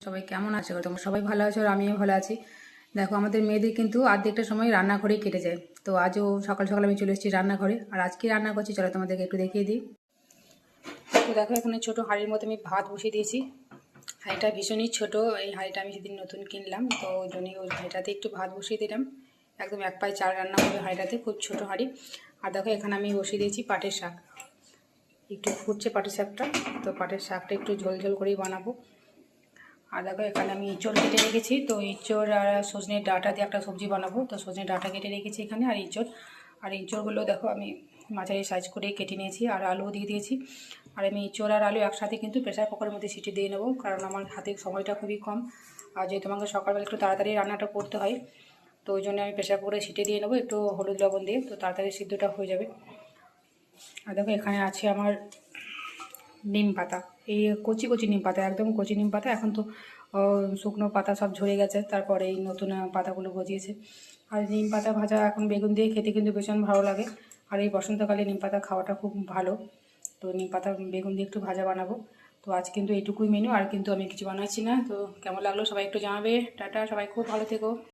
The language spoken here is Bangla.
সবাই কেমন আছো? তোমরা সবাই ভালো আছো আর আমিও ভালো আছি। দেখো, আমাদের মেয়েদের কিন্তু অর্ধেকটা সময় রান্নাঘরেই কেটে যায়। তো আজও সকাল সকাল আমি চলে এসেছি রান্নাঘরে, আর আজকে রান্না করছি, চলো তোমাদেরকে একটু দেখিয়ে দিই। তো দেখো, এখানে ছোটো হাঁড়ির মধ্যে আমি ভাত বসিয়ে দিয়েছি। হাঁড়িটা ভীষণই ছোট, এই হাঁড়িটা আমি সেদিন নতুন কিনলাম, তো ওই জন্যই ওই হাঁড়িটাতে একটু ভাত বসিয়ে দিলাম। একদম এক পায়ে চাল রান্না হবে হাঁড়িটাতে, খুব ছোটো হাঁড়ি। আর দেখো, এখানে আমি বসিয়ে দিয়েছি পাটের শাক। একটু ফুটছে পাটের শাকটা, তো পাটের শাকটা একটু ঝোল ঝোল করেই বানাবো। আর দেখো, এখানে আমি ইঁচড় কেটে রেখেছি, তো ইঁচড় আর সজনের ডাঁটা দিয়ে একটা সবজি বানাবো। তো সজনের ডাঁটা কেটে রেখেছি এখানে, আর ইঁচড়গুলো দেখো আমি মাঝারি সাইজ করে কেটে নিয়েছি, আর আলুও দিয়ে দিয়েছি। আর আমি ইঁচড় আর আলু একসাথে কিন্তু প্রেসার কুকারের মধ্যে সিটি দিয়ে নেবো, কারণ আমার হাতে সময়টা খুবই কম। আর যেহেতু আমাকে সকালবেলা একটু তাড়াতাড়ি রান্নাটা করতে হয়, তো ওই জন্য আমি প্রেসার কুকারে সিটি দিয়ে নেবো একটু হলুদ লবণ দিয়ে, তো তাড়াতাড়ি সিদ্ধটা হয়ে যাবে। আর দেখো, এখানে আছে আমার নিম পাতা। এই কচি কচি নিম পাতা, একদম কচি নিম পাতা। এখন তো শুকনো পাতা সব ঝরে গেছে, তারপরে এই নতুন পাতাগুলো গজিয়েছে। আর নিম পাতা ভাজা এখন বেগুন দিয়ে খেতে কিন্তু ভীষণ ভালো লাগে। আর এই বসন্তকালে নিম পাতা খাওয়াটা খুব ভালো। তো নিম পাতা বেগুন দিয়ে একটু ভাজা বানাবো। তো আজ কিন্তু এইটুকুই মেনু, আর কিন্তু আমি কিছু বানাচ্ছি না। তো কেমন লাগলো সবাই একটু জানাবে। টাটা, সবাই খুব ভালো থেকো।